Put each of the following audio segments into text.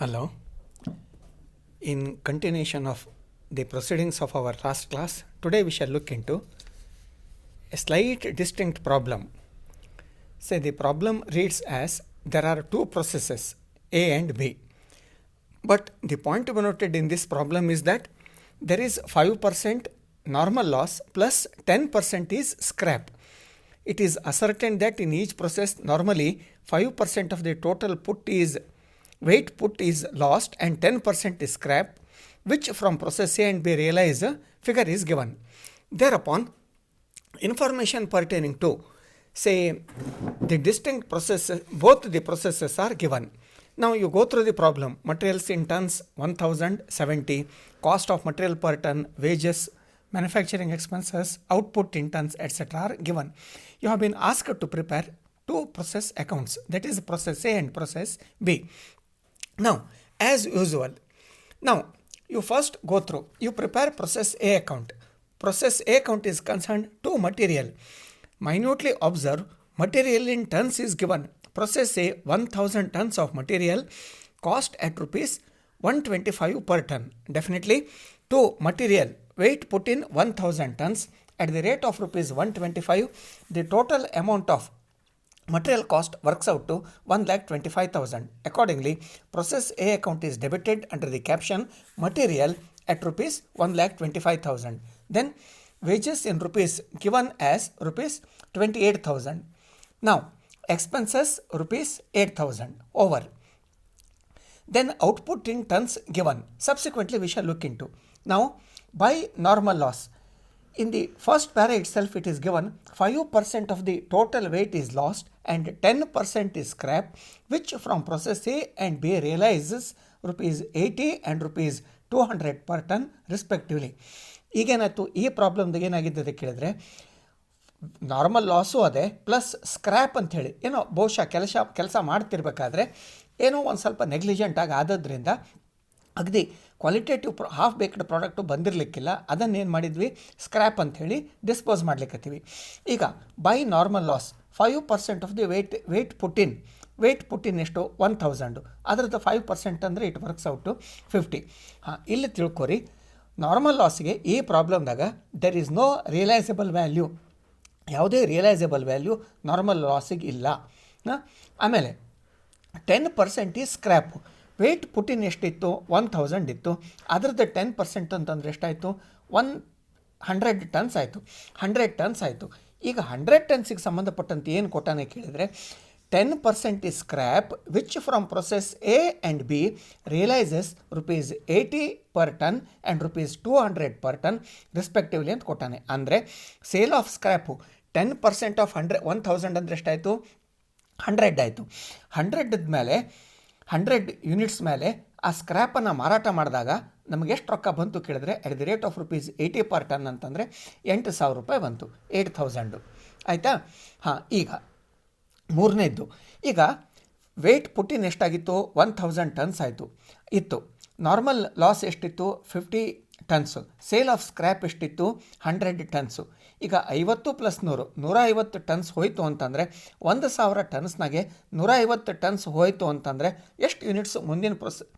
Hello. In continuation of the proceedings of our last class, today we shall look into a slight distinct problem. Say the problem reads as there are two processes A and B. But the point to be noted in this problem is that there is 5% normal loss plus 10% is scrap. It is ascertained that in each process normally 5% of the total weight put is lost and 10% is scrap, which from process A and B realize figure is given. Thereupon, information pertaining to say the distinct processes, both the processes are given. Now you go through the problem. Materials in tons 1070, cost of material per ton, wages, manufacturing expenses, output in tons, etc. are given. You have been asked to prepare two process accounts, that is process A and process B. Now, as usual, you first go through, you prepare process A account. Process A account is concerned to material. Minutely observe, material in tons is given. Process A 1000 tons of material, cost at rupees 125 per ton. Definitely, to material, weight put in 1000 tons at the rate of rupees 125, the total amount of material cost works out to 1,25,000. Accordingly, process A account is debited under the caption material at rupees 1,25,000. Then wages in rupees given as rupees 28,000. Now expenses rupees 8,000 over. Then output in tons given. Subsequently we shall look into. Now by normal loss, in the first para itself it is given 5% of the total weight is lost and 10% is scrap, which from process A and B realizes rupees 80 and rupees 200 per ton respectively. ಈಗೇನಾಯ್ತು, ಈ ಪ್ರಾಬ್ಲಮ್ದಾಗ ಏನಾಗಿದ್ದದೆ ಕೇಳಿದ್ರೆ normal loss ಅದೇ plus scrap ಅಂಥೇಳಿ ಏನೋ ಬಹುಶಃ ಕೆಲಸ ಮಾಡ್ತಿರ್ಬೇಕಾದ್ರೆ ಏನೋ ಒಂದು ಸ್ವಲ್ಪ ನೆಗ್ಲಿಜೆಂಟಾಗಿ ಆದದ್ರಿಂದ ಅಗದಿ ಕ್ವಾಲಿಟೇಟಿವ್ ಹಾಫ್ ಬೇಕ್ಡ್ ಪ್ರಾಡಕ್ಟು ಬಂದಿರಲಿಕ್ಕಿಲ್ಲ, ಅದನ್ನೇನು ಮಾಡಿದ್ವಿ ಸ್ಕ್ರ್ಯಾಪ್ ಅಂಥೇಳಿ ಡಿಸ್ಪೋಸ್ ಮಾಡ್ಲಿಕ್ಕತ್ತೀವಿ. ಈಗ by normal loss 5% of the weight put in ಎಷ್ಟು 1000, ಅದರದ್ದು 5% ಅಂದರೆ ಇಟ್ ವರ್ಕ್ಸ್ ಔಟ್ ಟು 50. ಇಲ್ಲಿ ತಿಳ್ಕೊರಿ, ನಾರ್ಮಲ್ ಲಾಸ್ಗೆ ಈ ಪ್ರಾಬ್ಲಮ್ದಾಗ there is no realisable value, ಯಾವುದೇ ರಿಯಲೈಸಬಲ್ ವ್ಯಾಲ್ಯೂ ನಾರ್ಮಲ್ ಲಾಸಿಗೆ ಇಲ್ಲ. ಆಮೇಲೆ 10% ಈ ಸ್ಕ್ರ್ಯಾಪು. ವೇಟ್ ಪುಟಿನ್ ಎಷ್ಟಿತ್ತು 1000 ಇತ್ತು, ಅದರದ್ದು 10% ಅಂತಂದರೆ ಎಷ್ಟಾಯಿತು 100 ಟನ್ಸ್ ಆಯಿತು. 100 ಟನ್ಸ್ ಆಯಿತು. ಈಗ 100 ಟನ್ಸಿಗೆ ಸಂಬಂಧಪಟ್ಟಂತೆ ಏನು ಕೊಟ್ಟಾನೆ ಕೇಳಿದರೆ 10% is scrap which from process A and B realizes rupees 80 per ton and rupees 200 per ton respectively ಅಂತ ಕೊಟ್ಟಾನೆ. ಅಂದರೆ ಸೇಲ್ ಆಫ್ ಸ್ಕ್ರ್ಯಾಪು 10% ಆಫ್ 1000 ಅಂದರೆ ಎಷ್ಟಾಯಿತು 100 ಆಯಿತು. 100 ಮೇಲೆ 100 ಯೂನಿಟ್ಸ್ ಮೇಲೆ ಆ ಸ್ಕ್ರ್ಯಾಪನ್ನು ಮಾರಾಟ ಮಾಡಿದಾಗ ನಮಗೆ ಎಷ್ಟು ರೊಕ್ಕ ಬಂತು ಕೇಳಿದ್ರೆ at the rate of rupees 80 per ton ಅಂತಂದರೆ 8,000 ರೂಪಾಯಿ ಬಂತು, 8,000 ಆಯಿತಾ. ಈಗ ಮೂರನೇದ್ದು, ಈಗ ವೇಟ್ ಪುಟ್ಟಿನ್ ಎಷ್ಟಾಗಿತ್ತು 1000 ಟನ್ಸ್ ಆಯಿತು ಇತ್ತು. ನಾರ್ಮಲ್ ಲಾಸ್ ಎಷ್ಟಿತ್ತು 50 ಟನ್ಸು. ಸೇಲ್ ಆಫ್ ಸ್ಕ್ರ್ಯಾಪ್ ಎಷ್ಟಿತ್ತು 100 ಟನ್ಸು. ಈಗ 50 + 100 150 ಟನ್ಸ್ ಹೋಯಿತು ಅಂತಂದರೆ 1000 ಟನ್ಸ್ನಾಗೆ 150 ಟನ್ಸ್ ಹೋಯಿತು ಅಂತಂದರೆ ಎಷ್ಟು ಯೂನಿಟ್ಸ್ ಮುಂದಿನ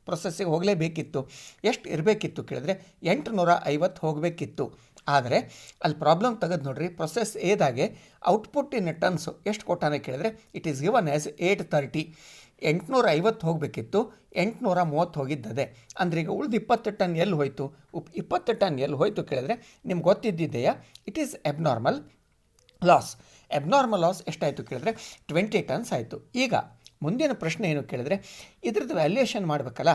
ಪ್ರೊಸೆಸ್ಸಿಗೆ ಹೋಗಲೇಬೇಕಿತ್ತು, ಎಷ್ಟು ಇರಬೇಕಿತ್ತು ಕೇಳಿದ್ರೆ 850 ಹೋಗಬೇಕಿತ್ತು. ಆದರೆ ಅಲ್ಲಿ ಪ್ರಾಬ್ಲಮ್ ತೆಗೆದು ನೋಡ್ರಿ, ಪ್ರೊಸೆಸ್ ಏದಾಗೆ ಔಟ್ಪುಟ್ ಇನ್ ಟನ್ಸು ಎಷ್ಟು ಕೊಟ್ಟಾನೆ ಕೇಳಿದ್ರೆ ಇಟ್ ಈಸ್ ಗಿವನ್ ಆ್ಯಸ್ 830. 850 ಹೋಗಬೇಕಿತ್ತು, 830 ಹೋಗಿದ್ದದೆ. ಅಂದರೆ ಈಗ ಉಳಿದು 20 ಟನ್ ಎಲ್ಲಿ ಹೋಯಿತು, 20 ಟನ್ ಎಲ್ಲಿ ಹೋಯಿತು ಕೇಳಿದ್ರೆ ನಿಮ್ಗೆ ಗೊತ್ತಿದ್ದಿದೆಯಾ, it is abnormal loss. Abnormal loss ಎಷ್ಟಾಯಿತು ಕೇಳಿದ್ರೆ 20 ಟನ್ಸ್ ಆಯಿತು. ಈಗ ಮುಂದಿನ ಪ್ರಶ್ನೆ ಏನು ಕೇಳಿದ್ರೆ ಇದ್ರದ್ದು ವ್ಯಾಲ್ಯೂಯೇಷನ್ ಮಾಡಬೇಕಲ್ಲ.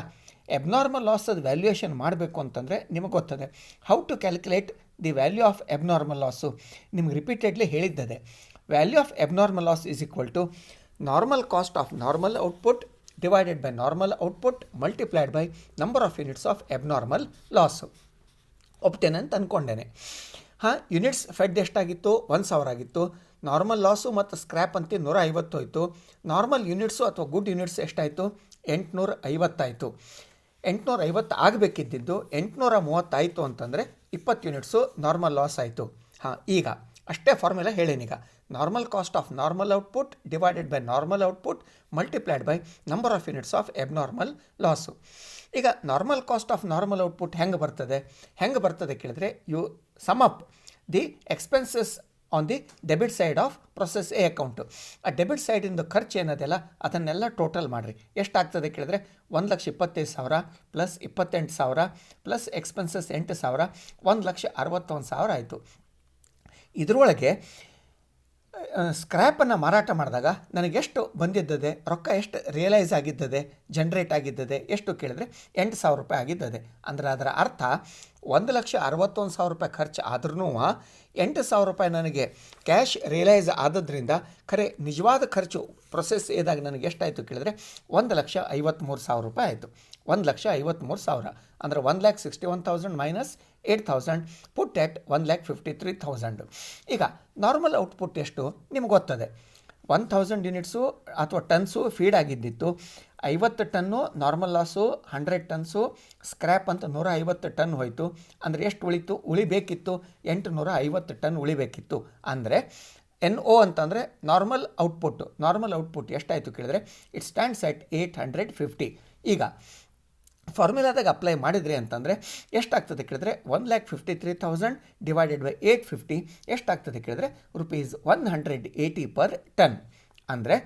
ಎಬ್ನಾರ್ಮಲ್ ಲಾಸದ ವ್ಯಾಲ್ಯೂಯೇಷನ್ ಮಾಡಬೇಕು ಅಂತಂದರೆ ನಿಮಗೆ ಗೊತ್ತದೆ how to calculate the value of abnormal loss. ನಿಮ್ಗೆ ರಿಪೀಟೆಡ್ಲಿ ಹೇಳಿದ್ದದೆ. Value of abnormal loss is equal to normal cost of normal output divided by normal output multiplied by number of units of abnormal loss. ಒಪ್ತೇನೆ ಅಂತ ಅಂದ್ಕೊಂಡೇನೆ. Units Fed ಎಷ್ಟಾಗಿತ್ತು 1000 ಆಗಿತ್ತು. Normal loss ಮತ್ತು scrap ಅಂತ 150 ಹೋಯಿತು. Normal units ಅಥವಾ good units ಎಷ್ಟಾಯಿತು 850 ಆಯಿತು. 850 ಆಗಬೇಕಿದ್ದಿದ್ದು 830 ಆಯಿತು ಅಂತಂದರೆ 20 ಯೂನಿಟ್ಸು ನಾರ್ಮಲ್ ಲಾಸ್ ಆಯಿತು. ಈಗ ಅಷ್ಟೇ ಫಾರ್ಮುಲಾ ಹೇಳೇನೀಗ. Normal cost of normal output divided by normal output multiplied by number of units of abnormal loss. ಈಗ normal cost of normal output ಹೆಂಗೆ ಬರ್ತದೆ ಕೇಳಿದ್ರೆ you sum up the expenses on the debit side of process A account. ಆ debit ಸೈಡಿಂದು ಖರ್ಚು ಏನದೆಲ್ಲ ಅದನ್ನೆಲ್ಲ total ಮಾಡಿರಿ. ಎಷ್ಟಾಗ್ತದೆ ಕೇಳಿದ್ರೆ 1,25,000 ಪ್ಲಸ್ 28,000 ಪ್ಲಸ್ ಎಕ್ಸ್ಪೆನ್ಸಸ್ 8,000 1,61,000 ಆಯಿತು. ಇದರೊಳಗೆ ಸ್ಕ್ರ್ಯಾಪನ್ನು ಮಾರಾಟ ಮಾಡಿದಾಗ ನನಗೆಷ್ಟು ಬಂದಿದ್ದದೆ, ರೊಕ್ಕ ಎಷ್ಟು ರಿಯಲೈಸ್ ಆಗಿದ್ದದೆ, ಜನ್ರೇಟ್ ಆಗಿದ್ದದೆ ಎಷ್ಟು ಕೇಳಿದ್ರೆ 8,000 ರೂಪಾಯಿ ಆಗಿದ್ದದೆ. ಅಂದರೆ ಅದರ ಅರ್ಥ 1,61,000 ರೂಪಾಯಿ ಖರ್ಚು ಆದ್ರೂ 8,000 ರೂಪಾಯಿ ನನಗೆ ಕ್ಯಾಶ್ ರಿಯಲೈಸ್ ಆದದ್ರಿಂದ ಖರೆ ನಿಜವಾದ ಖರ್ಚು ಪ್ರೊಸೆಸ್ ಏದಾಗ ನನಗೆ ಎಷ್ಟಾಯಿತು ಕೇಳಿದ್ರೆ 1,53,000 ರೂಪಾಯಿ ಆಯಿತು. 1,53,000 ಅಂದರೆ 1,61,000 ಮೈನಸ್ 8,000 ಪುಟ್ ಎಟ್ 1,53,000. ಈಗ ನಾರ್ಮಲ್ ಔಟ್ಪುಟ್ ಎಷ್ಟು ನಿಮ್ಗೆ ಗೊತ್ತದೆ. 1,000 ಯೂನಿಟ್ಸು ಅಥವಾ ಟನ್ಸು ಫೀಡ್ ಆಗಿದ್ದಿತ್ತು. 50 ton normal loss, 100 tons scrap ಅಂತ 150 ಟನ್ ಹೋಯಿತು. ಅಂದರೆ ಎಷ್ಟು ಉಳಿಬೇಕಿತ್ತು 850 ಟನ್ ಉಳಿಬೇಕಿತ್ತು. ಅಂದರೆ NO ಅಂತಂದರೆ ನಾರ್ಮಲ್ ಔಟ್ಪುಟ್ ಎಷ್ಟಾಯಿತು ಕೇಳಿದ್ರೆ ಇಟ್ ಸ್ಟ್ಯಾಂಡ್ಸ್ ಎಟ್ 850. ಈಗ ಫಾರ್ಮುಲಾದಾಗ ಅಪ್ಲೈ ಮಾಡಿದ್ರಿ ಅಂತಂದರೆ ಎಷ್ಟಾಗ್ತದೆ ಕೇಳಿದ್ರೆ 1,53,000 ಡಿವೈಡೆಡ್ ಬೈ 850 ಎಷ್ಟಾಗ್ತದೆ ಕೇಳಿದ್ರೆ ₹180 ಪರ್ ಟನ್. ಅಂದರೆ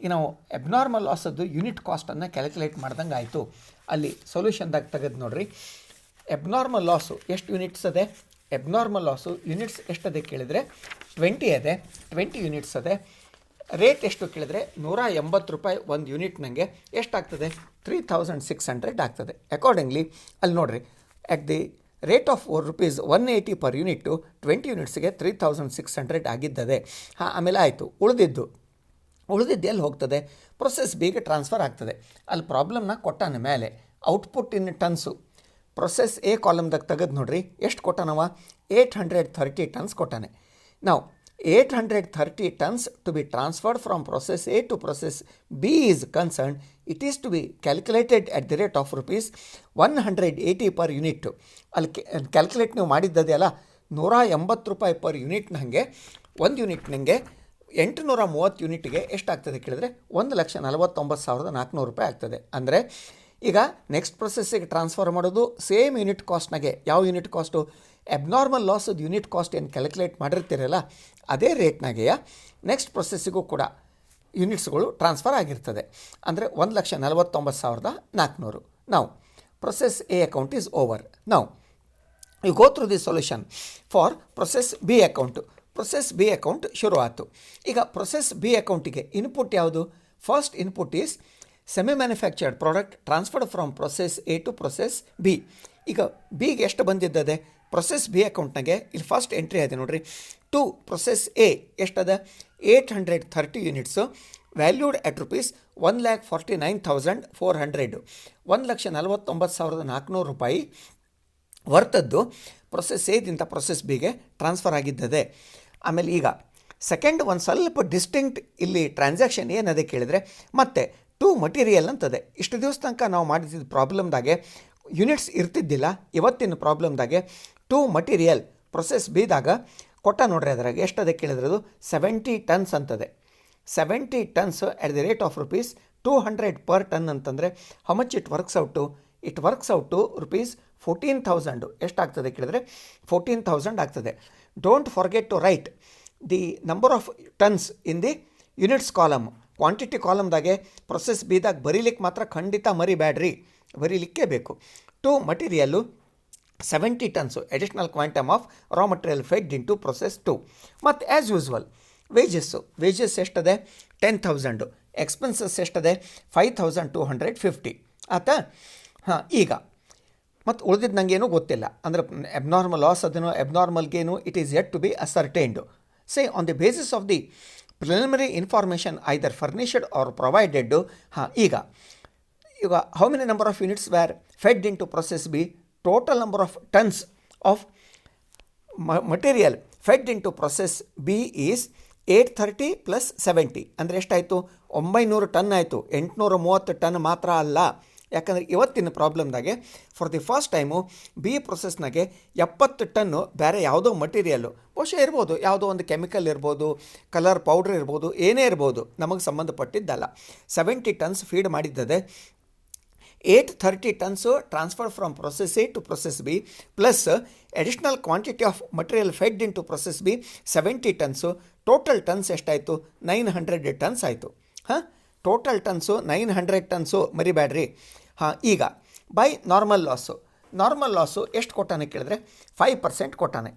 ಈಗ ನಾವು ಎಬ್ನಾರ್ಮಲ್ ಲಾಸದ್ದು ಯೂನಿಟ್ ಕಾಸ್ಟನ್ನು ಕ್ಯಾಲ್ಕುಲೇಟ್ ಮಾಡ್ದಂಗೆ ಆಯಿತು. ಅಲ್ಲಿ ಸೊಲ್ಯೂಷನ್ದಾಗ ತೆಗೆದು ನೋಡ್ರಿ. ಎಬ್ನಾರ್ಮಲ್ ಲಾಸು ಎಷ್ಟು ಯೂನಿಟ್ಸ್ ಅದೇ? ಎಬ್ನಾರ್ಮಲ್ ಲಾಸು ಯೂನಿಟ್ಸ್ ಎಷ್ಟದೆ ಕೇಳಿದರೆ 20 ಅದೇ, 20 ಯೂನಿಟ್ಸ್ ಅದೇ. ರೇಟ್ ಎಷ್ಟು ಕೇಳಿದ್ರೆ 180 ರೂಪಾಯಿ ಒಂದು ಯೂನಿಟ್ ನನಗೆ ಎಷ್ಟಾಗ್ತದೆ 3,600 ಆಗ್ತದೆ. ಅಕಾರ್ಡಿಂಗ್ಲಿ ಅಲ್ಲಿ ನೋಡಿರಿ, at the rate of ₹180 per unit 20 ಯೂನಿಟ್ಸ್ಗೆ 3,600 ಆಗಿದ್ದದೆ. ಆಮೇಲೆ ಆಯಿತು. ಉಳಿದಿದ್ದು ಎಲ್ಲಿ ಹೋಗ್ತದೆ? ಪ್ರೊಸೆಸ್ ಬಿಗೆ ಟ್ರಾನ್ಸ್ಫರ್ ಆಗ್ತದೆ. ಅಲ್ಲಿ ಪ್ರಾಬ್ಲಮ್ನ ಕೊಟ್ಟಾನ ಮೇಲೆ output in tons process A ಕಾಲಮ್ದಾಗ ತೆಗೆದು ನೋಡ್ರಿ ಎಷ್ಟು ಕೊಟ್ಟಾನವ 830 ಟನ್ಸ್ ಕೊಟ್ಟಾನೆ. ನಾವು 830 tons to be transferred from process A to process B is concerned, it is to be calculated at the rate of ₹180 per unit. ಅಲ್ಲಿ ಕ್ಯಾಲ್ಕುಲೇಟ್ ನೀವು ಮಾಡಿದ್ದದೆ ಅಲ್ಲ 180 ರೂಪಾಯಿ ಪರ್ ಯೂನಿಟ್. ನನಗೆ ಒಂದು ಯೂನಿಟ್ ನನಗೆ 830 ಯೂನಿಟ್ಗೆ ಎಷ್ಟಾಗ್ತದೆ ಕೇಳಿದ್ರೆ 1,49,400 ರೂಪಾಯಿ ಆಗ್ತದೆ. ಅಂದರೆ ಈಗ ನೆಕ್ಸ್ಟ್ ಪ್ರೊಸೆಸ್ಸಿಗೆ ಟ್ರಾನ್ಸ್ಫರ್ ಮಾಡೋದು ಸೇಮ್ ಯೂನಿಟ್ ಕಾಸ್ಟ್ನಾಗೆ. ಯಾವ ಯೂನಿಟ್ ಕಾಸ್ಟು? ಎಬ್ನಾರ್ಮಲ್ ಲಾಸದ ಯೂನಿಟ್ ಕಾಸ್ಟ್ ಏನು ಕ್ಯಾಲ್ಕುಲೇಟ್ ಮಾಡಿರ್ತೀರಲ್ಲ ಅದೇ ರೇಟ್ನಾಗೆಯ ನೆಕ್ಸ್ಟ್ ಪ್ರೊಸೆಸ್ಸಿಗೂ ಕೂಡ ಯೂನಿಟ್ಸ್ಗಳು ಟ್ರಾನ್ಸ್ಫರ್ ಆಗಿರ್ತದೆ. ಅಂದರೆ 1,49,400. ನಾವು process A account is over. ನಾವು you go through the solution for process B account. Process B account ಶುರು ಆಯಿತು. ಈಗ ಪ್ರೊಸೆಸ್ ಬಿ ಅಕೌಂಟಿಗೆ ಇನ್ಪುಟ್ ಯಾವುದು? First input is semi manufactured product transferred from process A to process B. ಈಗ ಬಿಗೆ ಎಷ್ಟು ಬಂದಿದ್ದದೆ process B ಅಕೌಂಟ್ನಾಗೆ? ಇಲ್ಲಿ ಫಸ್ಟ್ ಎಂಟ್ರಿ ಇದೆ ನೋಡಿರಿ. ಟು ಪ್ರೊಸೆಸ್ ಎ ಎಷ್ಟದ 830 ಯೂನಿಟ್ಸು ವ್ಯಾಲ್ಯೂಡ್ ಅಟ್ ₹1,49,400 1,49,400 ರೂಪಾಯಿ ವರ್ತದ್ದು ಪ್ರೊಸೆಸ್ ಎದಿಂದ ಪ್ರೊಸೆಸ್ ಬಿಗೆ ಟ್ರಾನ್ಸ್ಫರ್ ಆಗಿದ್ದದೆ. ಆಮೇಲೆ ಈಗ ಸೆಕೆಂಡ್ ಒಂದು ಸ್ವಲ್ಪ ಡಿಸ್ಟಿಂಕ್ಟ್ ಇಲ್ಲಿ ಟ್ರಾನ್ಸಾಕ್ಷನ್ ಏನದೆ ಕೇಳಿದರೆ ಮತ್ತೆ ಟು ಮಟೀರಿಯಲ್ ಅಂತದೆ. ಇಷ್ಟು ದಿವಸ ತನಕ ನಾವು ಮಾಡಿದ ಪ್ರಾಬ್ಲಮ್ದಾಗೆ ಯೂನಿಟ್ಸ್ ಇರ್ತಿದ್ದಿಲ್ಲ. ಇವತ್ತಿನ ಪ್ರಾಬ್ಲಮ್ದಾಗೆ ಟು ಮಟೀರಿಯಲ್ ಪ್ರೊಸೆಸ್ ಬಿದಾಗ ಕೊಟ್ಟ ನೋಡ್ರಿ. ಅದ್ರಾಗ ಎಷ್ಟದೆ ಕೇಳಿದ್ರೆ ಅದು 70 ಟನ್ಸ್ ಅಂತದೆ. 70 tons at the rate of ₹200 per ton ಅಂತಂದರೆ how much it works out? It works out ₹14,000. ಎಷ್ಟಾಗ್ತದೆ ಕೇಳಿದ್ರೆ 14,000 ಆಗ್ತದೆ. Don't forget to write the number of tons in the units column. Quantity ಕಾಲಮ್ದಾಗೆ ಪ್ರೊಸೆಸ್ ಬಿದಾಗ ಬರೀಲಿಕ್ಕೆ ಮಾತ್ರ ಖಂಡಿತ ಮರಿಬ್ಯಾಡ್ರಿ, ಬರೀಲಿಕ್ಕೆ ಬೇಕು. To material 70 tons additional quantum of raw material fed in to process 2. ಮತ್ತು ಆ್ಯಸ್ ಯೂಸ್ವಲ್ ವೇಜಸ್ ಎಷ್ಟದೆ 10,000. ಎಕ್ಸ್ಪೆನ್ಸಸ್ ಎಷ್ಟದೆ 5,250 ಆಯ್ತಾ? ಈಗ ಮತ್ತು ಉಳಿದಿದ್ದು ನನಗೇನು ಗೊತ್ತಿಲ್ಲ. ಅಂದರೆ ಅಬ್ನಾರ್ಮಲ್ ಲಾಸ್ ಅದನ್ನು ಎಬ್ನಾರ್ಮಲ್ಗೇನು it is yet to be ascertained. Say on the basis of the preliminary information either furnished or provided. ಈಗ how many number of units were fed in to process B? Total number of tons of material fed in to process B is 830 plus 70 ಅಂದರೆ ಎಷ್ಟಾಯಿತು? 900 ton ಆಯಿತು. 830 ton ಮಾತ್ರ ಅಲ್ಲ. ಯಾಕಂದರೆ ಇವತ್ತಿನ ಪ್ರಾಬ್ಲಮ್ದಾಗೆ for the first time B ಪ್ರೊಸೆಸ್ನಾಗೆ 70 ton ಬೇರೆ ಯಾವುದೋ ಮಟೀರಿಯಲ್ಲು ಬಹುಶಃ ಇರ್ಬೋದು, ಯಾವುದೋ ಒಂದು ಕೆಮಿಕಲ್ ಇರ್ಬೋದು, ಕಲರ್ ಪೌಡ್ರ್ ಇರ್ಬೋದು, ಏನೇ ಇರ್ಬೋದು, ನಮಗೆ ಸಂಬಂಧಪಟ್ಟಿದ್ದಲ್ಲ. 70 ಟನ್ಸ್ ಫೀಡ್ ಮಾಡಿದ್ದದೆ. 830 tons transfer from process A to process B plus additional quantity of material fed in to process B 70 tons. Total tons ಎಷ್ಟಾಯಿತು? 900 ಟನ್ಸ್ ಆಯಿತು. ಹಾಂ, ಟೋಟಲ್ ಟನ್ಸು 900 ಟನ್ಸು, ಮರಿಬೇಡ್ರಿ. ಹಾಂ, ಈಗ ಬೈ ನಾರ್ಮಲ್ ಲಾಸು ಎಷ್ಟು ಕೊಟ್ಟಾನೆ ಕೇಳಿದ್ರೆ 5% ಕೊಟ್ಟಾನೆ.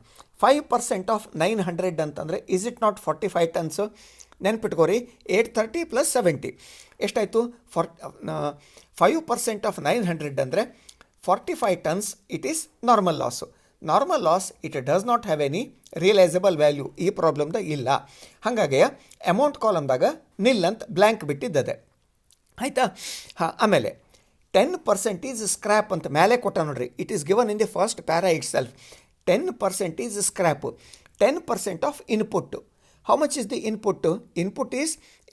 5% ಆಫ್ 900 ಅಂತಂದರೆ is it not 45 tons? ನೆನ್ಪಿಟ್ಕೋರಿ, 830 plus 70 ಎಷ್ಟಾಯಿತು? 5% ಆಫ್ 900 ಅಂದರೆ 45 tons. It is normal loss. Normal loss it does not have any realisable value. ಈ ಪ್ರಾಬ್ಲಮ್ದಾಗ ಇಲ್ಲ. ಹಾಗಾಗಿ ಅಮೌಂಟ್ ಕಾಲಮ್ದಾಗ ನಿಲ್ ಅಂತ ಬ್ಲ್ಯಾಂಕ್ ಬಿಟ್ಟಿದ್ದದೆ. ಆಯಿತಾ? ಹಾಂ, ಆಮೇಲೆ 10% ಈಸ್ ಸ್ಕ್ರ್ಯಾಪ್ ಅಂತ ಮೇಲೆ ಕೊಟ್ಟ ನೋಡ್ರಿ. It is given in the first para itself. 10% is scrap. 10% of input. How much is the input? Input is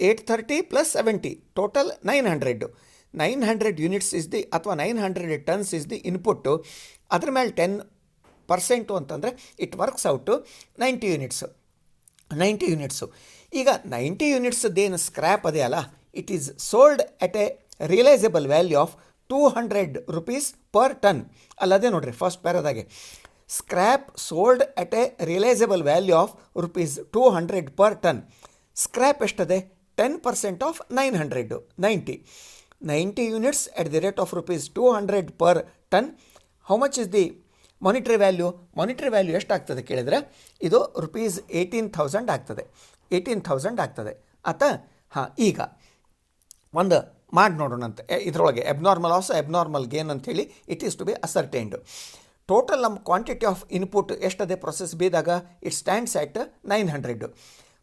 830 plus 70, total 900. 900 units is the, ಅಥವಾ 900 ಟನ್ಸ್ ಇಸ್ ದಿ ಇನ್ಪುಟ್ಟು. ಅದ್ರ ಮೇಲೆ 10% ಅಂತಂದರೆ it works out 90 units. 90 units. ಈಗ 90 ಯೂನಿಟ್ಸ್ದೇನು scrap ಅದೇ ಅಲ್ಲ, it is sold at a realisable value of 200 rupees per ton. ಅಲ್ಲದೆ ನೋಡ್ರಿ, ಫಸ್ಟ್ ಪ್ಯಾರದಾಗೆ scrap sold at a realisable value of ₹200 per ton. Scrap ಎಷ್ಟದೆ? 10% of 900, 90 units at the rate of ₹200 per ton. How much is the monetary value? Monetary value ಎಷ್ಟಾಗ್ತದೆ ಕೇಳಿದರೆ ಇದು ₹18,000 ಆಗ್ತದೆ. 18,000 ಆಗ್ತದೆ. ಆತಾ? ಹಾಂ, ಈಗ ಒಂದು ಮಾಡಿ ನೋಡೋಣಂತೆ. ಇದರೊಳಗೆ ಎಬ್ನಾರ್ಮಲ್ ಲಾಸ್, ಎಬ್ನಾರ್ಮಲ್ ಗೇನ್ ಅಂಥೇಳಿ it is to be ascertained. Total ನಮ್ಮ ಕ್ವಾಂಟಿಟಿ ಆಫ್ ಇನ್ಪುಟ್ ಎಷ್ಟದೆ ಪ್ರೊಸೆಸ್ ಬಿದಾಗ? It stands at 900.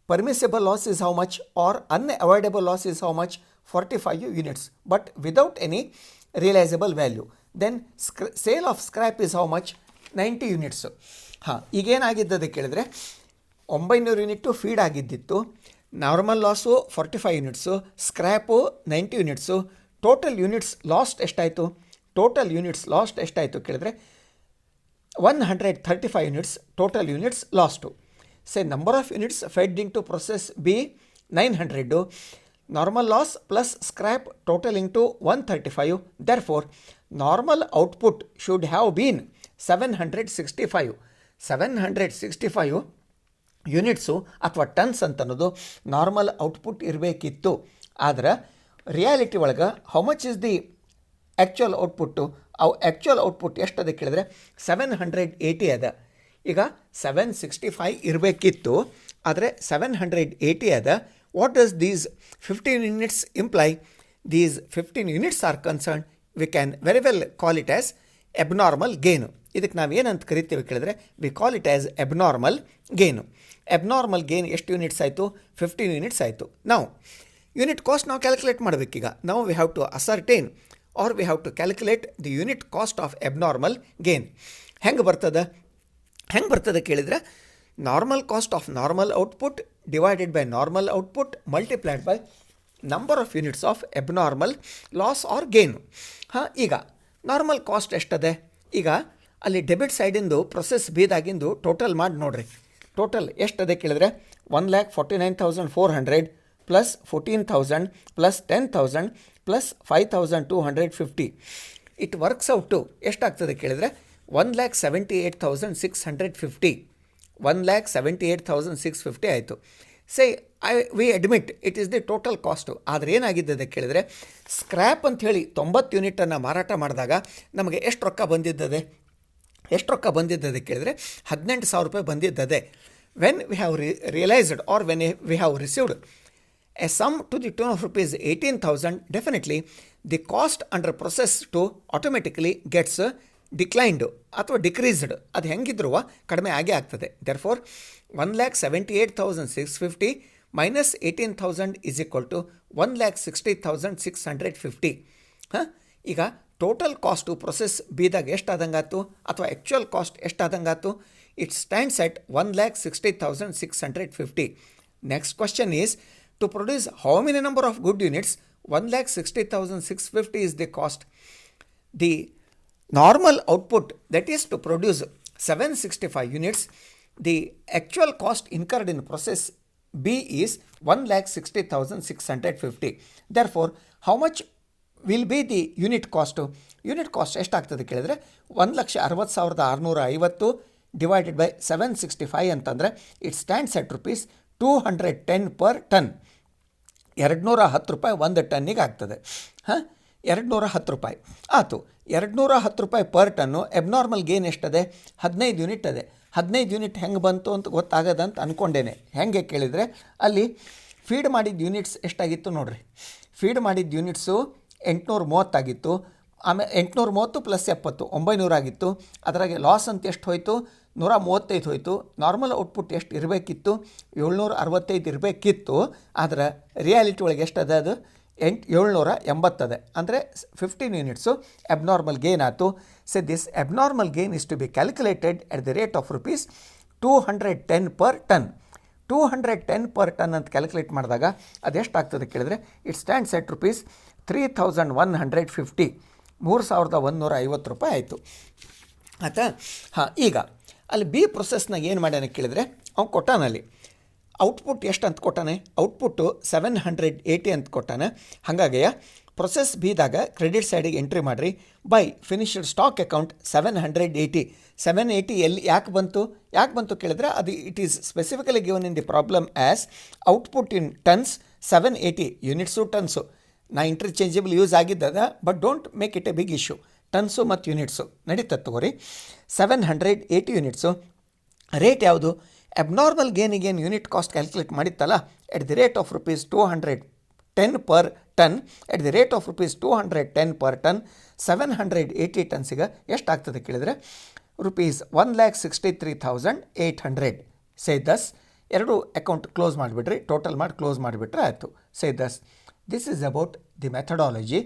Permissible loss is how much, or unavoidable loss is how much? 45 units, but without any realisable value. Then sale of scrap is how much? 90 units. ಹಾಂ, ಈಗೇನಾಗಿದ್ದದೆ ಕೇಳಿದರೆ 900 unit feed ಆಗಿದ್ದಿತ್ತು. Normal loss 45 units, scrap 90 units. Total units lost ಎಷ್ಟಾಯಿತು? Total units lost ಎಷ್ಟಾಯಿತು ಕೇಳಿದರೆ 135 units total units lost. Say number of units fed in to process B 900. Normal loss plus scrap total into 135. Therefore normal output should have been 765. 765 units ಅಥವಾ tons ಅಂತನ್ನೋದು normal output ಇರಬೇಕಿತ್ತು. ಆದ್ರೆ reality ಒಳಗೆ how much is the actual output? Actual output ಎಷ್ಟದ ಕೇಳಿದ್ರೆ 780 ಅದ. ಈಗ 765 ಇರಬೇಕಿತ್ತು, ಆದರೆ 780 ಅದ. What does these 15 units imply? These 15 units are concern. We can very well call it as abnormal gain. ಇದಕ್ಕೆ ನಾವು ಏನಂತ ಕರಿತೀವಿ ಕೇಳಿದ್ರೆ we call it as abnormal gain. Abnormal gain ಎಷ್ಟು ಯೂನಿಟ್ಸ್ ಆಯಿತು? 15 ಯೂನಿಟ್ಸ್ ಆಯಿತು. ನಾವು ಯೂನಿಟ್ ಕಾಸ್ಟ್ ನಾವು ಕ್ಯಾಲ್ಕುಲೇಟ್ ಮಾಡಬೇಕೀಗ. ನಾವು we have to ascertain or we have to calculate the unit cost of abnormal gain. ಹೆಂಗೆ ಬರ್ತದೆ ಕೇಳಿದರೆ normal cost of normal output divided by normal output multiplied by number of units of abnormal loss or gain. ಹಾಂ, ಈಗ normal cost ಎಷ್ಟದೆ? ಈಗ ಅಲ್ಲಿ debit ಸೈಡಿಂದು process ಬಿದಾಗಿಂದು ಟೋಟಲ್ ಮಾಡಿ ನೋಡಿರಿ. ಟೋಟಲ್ ಎಷ್ಟದೆ ಕೇಳಿದ್ರೆ 1,49,400 plus 14,000 plus 10,000 plus 5,250. It works out ಎಷ್ಟಾಗ್ತದೆ ಕೇಳಿದರೆ 1,78,650. 1,78,650 ಆಯಿತು. Say we admit it is the total cost. ಆದರೆ ಏನಾಗಿದ್ದದೆ ಕೇಳಿದರೆ ಸ್ಕ್ರ್ಯಾಪ್ ಅಂಥೇಳಿ 90 ಯೂನಿಟನ್ನು ಮಾರಾಟ ಮಾಡಿದಾಗ ನಮಗೆ ಎಷ್ಟು ರೊಕ್ಕ ಬಂದಿದ್ದದೆ ಕೇಳಿದರೆ 18,000 ರೂಪಾಯಿ ಬಂದಿದ್ದದೆ. When we have realised or when we have received a sum to the tune of ₹18,000, definitely the cost under process to automatically gets declined ಅಥವಾ ಡಿಕ್ರೀಸ್ಡ್. ಅದು ಹೆಂಗಿದ್ರು ಕಡಿಮೆ ಆಗೇ ಆಗ್ತದೆ. Therefore 1,78,650 minus 18,000 is equal to 1,60,650. ಹಾಂ, ಈಗ ಟೋಟಲ್ ಕಾಸ್ಟು ಪ್ರೊಸೆಸ್ ಬಿದಾಗ ಎಷ್ಟಾದಂಗಾತು ಅಥವಾ ಆ್ಯಕ್ಚುಯಲ್ ಕಾಸ್ಟ್ ಎಷ್ಟಾದಂಗಾತು? It stands at 1,60,650. Next question is to produce how many number of good units? 1,60,650 is the cost. The normal output, that is to produce 765 units, the actual cost incurred in process B is 1,60,650. Therefore, how much will be the unit cost? Unit cost ಎಷ್ಟಾಗ್ತದೆ ಕೇಳಿದರೆ 1,60,650 divided by 765 ಅಂತಂದರೆ it stands at ₹210 per ton. 210 ರೂಪಾಯಿ ಒಂದು ಟನ್ನಿಗೆ ಆಗ್ತದೆ. ಹಾಂ, 210 ರೂಪಾಯಿ ಆಯಿತು. 210 ರೂಪಾಯಿ ಪರ್ ಟನ್ನು. ಎಬ್ನಾರ್ಮಲ್ ಗೇನ್ ಎಷ್ಟದೆ? 15 ಯೂನಿಟ್ ಅದೇ. 15 ಯೂನಿಟ್ ಹೆಂಗೆ ಬಂತು ಅಂತ ಗೊತ್ತಾಗದಂತ ಅಂದ್ಕೊಂಡೇನೆ. ಹೆಂಗೆ ಕೇಳಿದರೆ ಅಲ್ಲಿ ಫೀಡ್ ಮಾಡಿದ ಯೂನಿಟ್ಸ್ ಎಷ್ಟಾಗಿತ್ತು ನೋಡಿರಿ. ಫೀಡ್ ಮಾಡಿದ ಯೂನಿಟ್ಸು 830 ಆಗಿತ್ತು. ಆಮೇಲೆ 830 ಪ್ಲಸ್ 70 900 ಆಗಿತ್ತು. ಅದರಾಗೆ ಲಾಸ್ ಅಂತ ಎಷ್ಟು ಹೋಯಿತು? 135 ಹೋಯಿತು. ನಾರ್ಮಲ್ ಔಟ್ಪುಟ್ ಎಷ್ಟು ಇರಬೇಕಿತ್ತು? 765 ಇರಬೇಕಿತ್ತು. ಆದರೆ ರಿಯಾಲಿಟಿ ಒಳಗೆ ಎಷ್ಟದ? ಅದು 780 ಅಂದರೆ 15 ಯೂನಿಟ್ಸು ಅಬ್ನಾರ್ಮಲ್ ಗೇನ್ ಆಯಿತು. So this abnormal gain is to be calculated at the rate of ₹210 per ton. 210 per ton ಅಂತ ಕ್ಯಾಲ್ಕುಲೇಟ್ ಮಾಡಿದಾಗ ಅದೆಷ್ಟಾಗ್ತದೆ ಕೇಳಿದರೆ ಇಟ್ ಸ್ಟ್ಯಾಂಡ್ಸ್ ಎಟ್ ₹3,150. 3,150 ರೂಪಾಯಿ ಆಯಿತು. ಆಯಿತಾ? ಹಾಂ, ಈಗ ಅಲ್ಲಿ ಬಿ ಪ್ರೊಸೆಸ್ನಾಗ ಏನು ಮಾಡ್ಯಾನ ಕೇಳಿದರೆ ಅವ್ನು ಕೊಟ್ಟಾನಲ್ಲಿ ಔಟ್ಪುಟ್ ಎಷ್ಟು ಅಂತ ಕೊಟ್ಟಾನೆ? ಔಟ್ಪುಟ್ಟು 780 ಅಂತ ಕೊಟ್ಟಾನೆ. ಹಾಗಾಗಿ ಪ್ರೊಸೆಸ್ ಬಿದಾಗ ಕ್ರೆಡಿಟ್ ಸೈಡಿಗೆ ಎಂಟ್ರಿ ಮಾಡಿರಿ. By finished stock account 780. 780 ಎಲ್ಲಿ ಯಾಕೆ ಬಂತು ಕೇಳಿದ್ರೆ ಅದು it is specifically given in the problem as output in tons 780 units tons. ನಾ ಇಂಟರ್ಚೇಂಜಬಲ್ ಯೂಸ್ ಆಗಿದ್ದದ, but don't make it a big issue. Tons ಮತ್ತು ಯೂನಿಟ್ಸು ನಡೀತದೆ ತಗೋರಿ. 780 ಯೂನಿಟ್ಸು. ರೇಟ್ ಯಾವುದು? ಅಬ್ನಾರ್ಮಲ್ ಗೇನಿಗೇನು ಯೂನಿಟ್ ಕಾಸ್ಟ್ ಕ್ಯಾಲ್ಕುಲೇಟ್ ಮಾಡಿತ್ತಲ್ಲ, at the rate of ₹210 per ton. At the rate of ₹210 per ton 780 ಟನ್ಸಿಗೆ ಎಷ್ಟಾಗ್ತದೆ ಕೇಳಿದರೆ ₹1,63,800. ಸೇ ದಸ್ ಎರಡು ಅಕೌಂಟ್ ಕ್ಲೋಸ್ ಮಾಡಿಬಿಡ್ರಿ, ಟೋಟಲ್ ಮಾಡಿ ಕ್ಲೋಸ್ ಮಾಡಿಬಿಟ್ರೆ ಆಯಿತು. ಸೇ ದಸ್ this is about the methodology.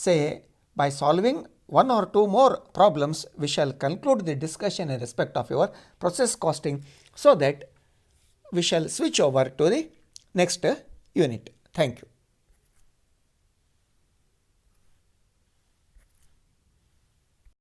Say by solving one or two more problems we shall conclude the discussion in respect of your process costing, so that we shall switch over to the next unit. Thank you.